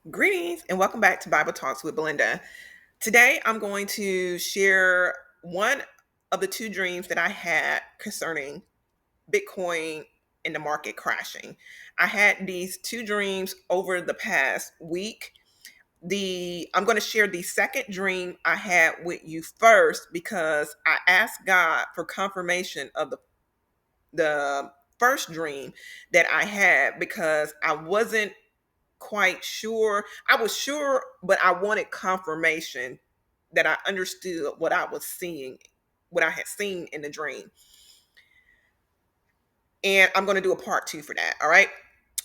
Greetings and welcome back to Bible Talks with Belinda. Today I'm going to share one of the two dreams that I had concerning Bitcoin and the market crashing. I had these two dreams over the past week. I'm going to share the second dream I had with you first because I asked God for confirmation of the first dream that I had because I wasn't quite sure. I was sure, but I wanted confirmation that I understood what I was seeing, what I had seen in the dream. And I'm going to do a part two for that. All right.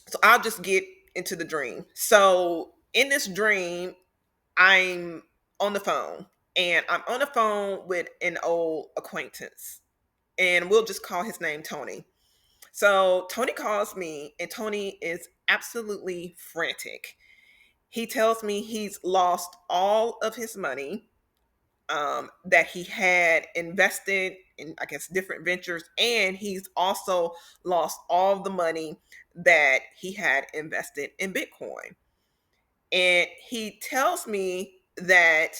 So I'll just get into the dream. So in this dream, I'm on the phone and I'm on the phone with an old acquaintance, and we'll just call his name Tony. So Tony calls me, and Tony is absolutely frantic. He tells me he's lost all of his money that he had invested in, I guess, different ventures, and he's also lost all the money that he had invested in Bitcoin. And he tells me that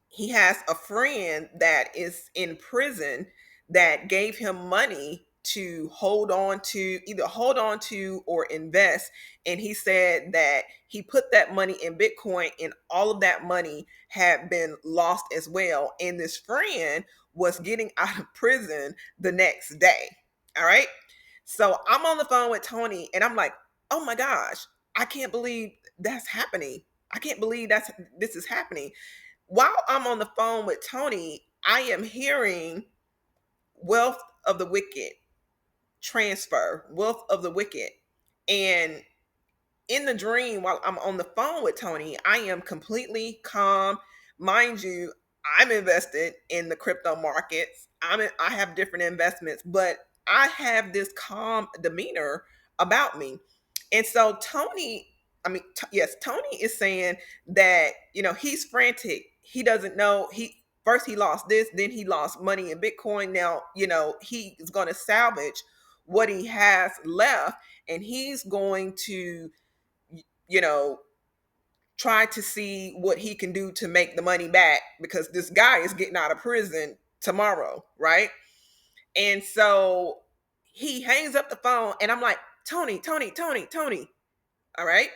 he has a friend that is in prison that gave him money to hold on to or invest, and he said that he put that money in Bitcoin and all of that money had been lost as well, and this friend was getting out of prison the next day. All right, so I'm on the phone with Tony and I'm like, oh my gosh, I can't believe that's happening. I can't believe this is happening. While I'm on the phone with Tony, I am hearing wealth of the wicked transfer, wealth of the wicked. And in the dream, while I'm on the phone with Tony, I am completely calm. Mind you, I'm invested in the crypto markets. I have different investments, but I have this calm demeanor about me. And so yes, Tony is saying that, he's frantic. He doesn't know. He first he lost this, then he lost money in Bitcoin. Now, he is going to salvage what he has left, and he's going to, you know, try to see what he can do to make the money back because this guy is getting out of prison tomorrow, right? And so he hangs up the phone, and I'm like, Tony, Tony, Tony, Tony. All right.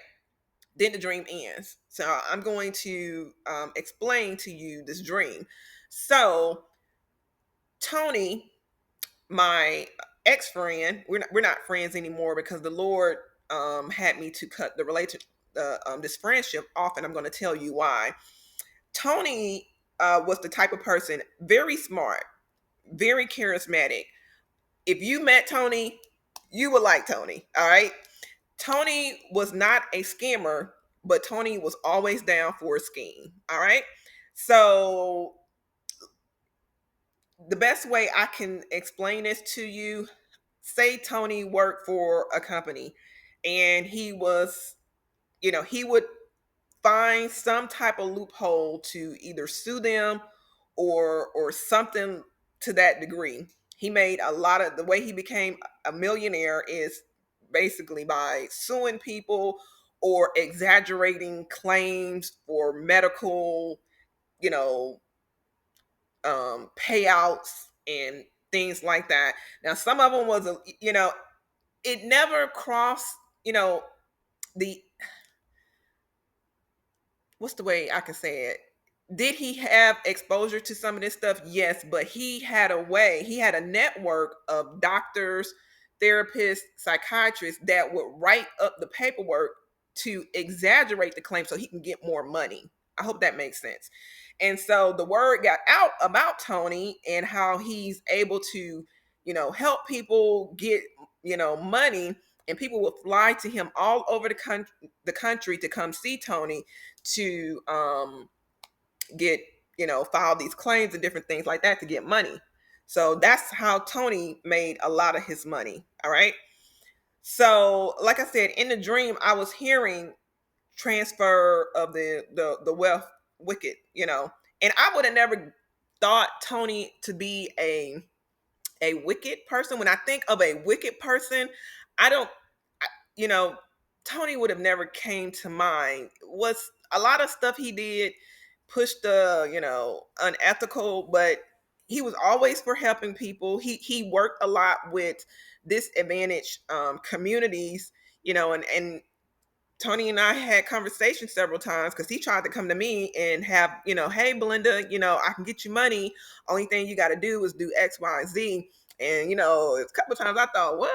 Then the dream ends. So I'm going to explain to you this dream. So Tony, my ex-friend, we're not friends anymore because the Lord had me to cut this friendship off, and I'm going to tell you why. Tony was the type of person, very smart, very charismatic. If you met Tony, you would like Tony. All right. Tony was not a scammer, but Tony was always down for a scheme. All right. So the best way I can explain this to you, say Tony worked for a company and he would find some type of loophole to either sue them or something to that degree. He made a lot of the way he became a millionaire is basically by suing people or exaggerating claims for medical, you know, payouts and things like that. Now, some of them was, it never crossed, the what's the way I can say it? Did he have exposure to some of this stuff? Yes, but he had a network of doctors, therapists, psychiatrists that would write up the paperwork to exaggerate the claim so he can get more money. I hope that makes sense. And so the word got out about Tony and how he's able to, help people get, money, and people would fly to him all over the country to come see Tony to get, file these claims and different things like that to get money. So that's how Tony made a lot of his money. All right. So, like I said, in the dream, I was hearing transfer of the wealth wicked, and I would have never thought Tony to be a wicked person. When I think of a wicked person, I don't, you know, Tony would have never came to mind. Was a lot of stuff he did pushed the, unethical, but he was always for helping people. He worked a lot with disadvantaged communities, and Tony and I had conversations several times because he tried to come to me and have, hey, Belinda, I can get you money. Only thing you got to do is do X, Y, and Z. And, a couple of times I thought, well,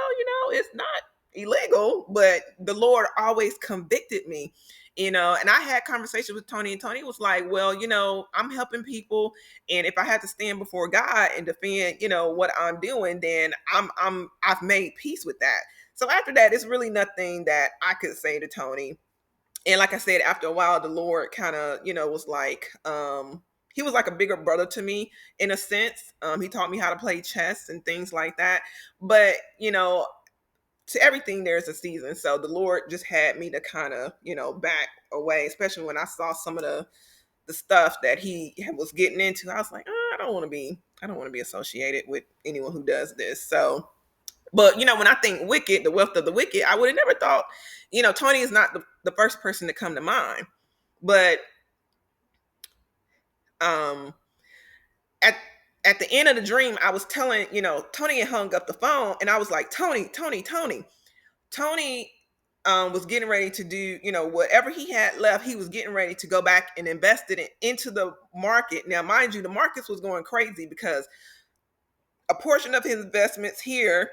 it's not illegal, but the Lord always convicted me, and I had conversations with Tony, and Tony was like, well, I'm helping people. And if I had to stand before God and defend, what I'm doing, then I've made peace with that. So after that, it's really nothing that I could say to Tony. And like I said, after a while, the Lord kind of, was like, he was like a bigger brother to me in a sense. He taught me how to play chess and things like that. But, to everything, there's a season. So the Lord just had me to kind of, back away, especially when I saw some of the stuff that he was getting into. I was like, I don't want to be associated with anyone who does this. So, but when I think wicked, the wealth of the wicked, I would have never thought, Tony is not the first person to come to mind. But um at at the end of the dream, I was telling, Tony had hung up the phone, and I was like, Tony was getting ready to do, whatever he had left, he was getting ready to go back and invest it into the market. Now, mind you, the markets was going crazy because a portion of his investments here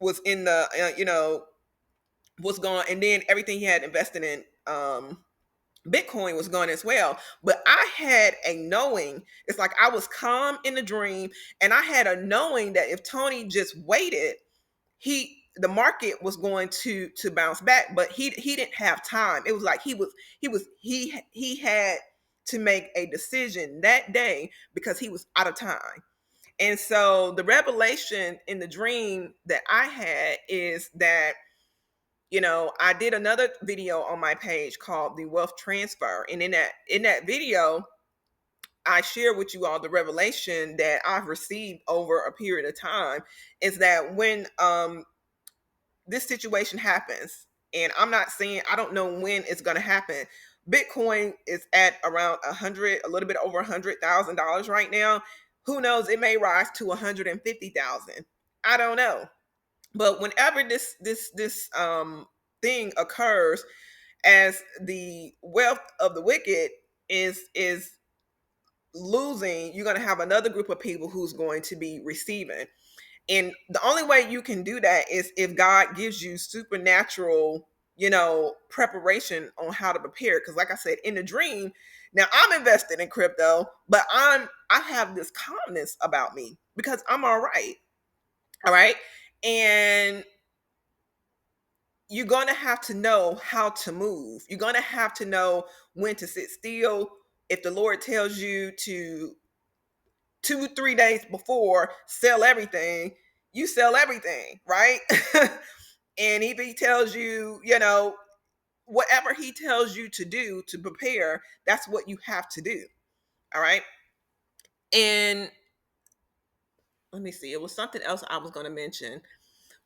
was in the, was gone, and then everything he had invested in Bitcoin was gone as well. But I had a knowing. It's like I was calm in the dream, and I had a knowing that if Tony just waited, the market was going to bounce back. But he didn't have time. It was like he had to make a decision that day because he was out of time. And so the revelation in the dream that I had is that, I did another video on my page called The Wealth Transfer. And in that video, I share with you all the revelation that I've received over a period of time is that when this situation happens, and I'm not saying I don't know when it's going to happen. Bitcoin is at around a little bit over $100,000 right now. Who knows? It may rise to 150,000. I don't know. But whenever this thing occurs, as the wealth of the wicked is losing, you're going to have another group of people who's going to be receiving. And the only way you can do that is if God gives you supernatural, preparation on how to prepare. Because like I said, in the dream, now I'm invested in crypto, but I have this calmness about me because I'm all right. All right. And you're going to have to know how to move. You're going to have to know when to sit still. If the Lord tells you to 2-3 days before sell everything, you sell everything, right? And if he tells you, whatever he tells you to do to prepare, that's what you have to do. All right. And let me see, it was something else I was going to mention.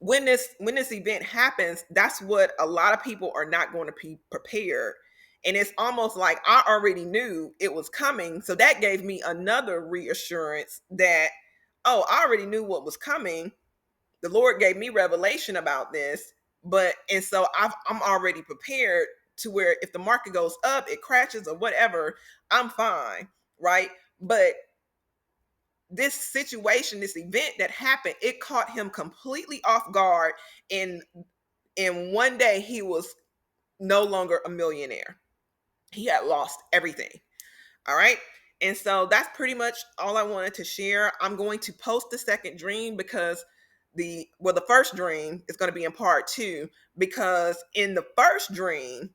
When this event happens, that's what a lot of people are not going to be prepared. And it's almost like I already knew it was coming. So that gave me another reassurance that, oh, I already knew what was coming. The Lord gave me revelation about this, and so I'm already prepared to where if the market goes up, it crashes or whatever, I'm fine, right? But this situation, this event that happened, it caught him completely off guard. And in one day, he was no longer a millionaire. He had lost everything. All right. And so that's pretty much all I wanted to share. I'm going to post the second dream because the first dream is going to be in part 2, because in the first dream,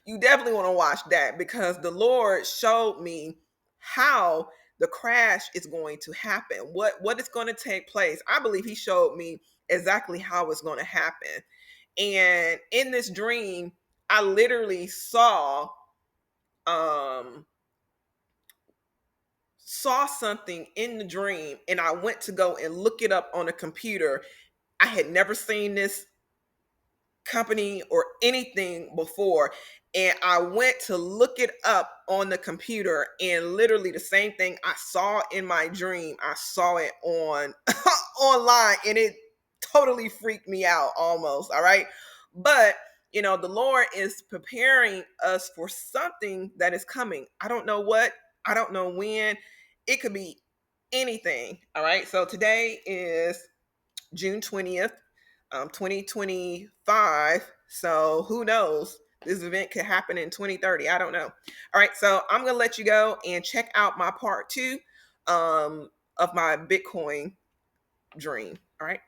you definitely want to watch that because the Lord showed me how the crash is going to happen, what is going to take place. I believe he showed me exactly how it's going to happen. And in this dream, I literally um saw something in the dream, and I went to go and look it up on a computer. I had never seen this company or anything before. And I went to look it up on the computer, and literally the same thing I saw in my dream, I saw it on online, and it totally freaked me out almost. All right. But the Lord is preparing us for something that is coming. I don't know what, I don't know when. It could be anything. All right. So today is June 20th, 2025. So who knows? This event could happen in 2030. I don't know. All right. So I'm going to let you go and check out my part two of my Bitcoin dream. All right.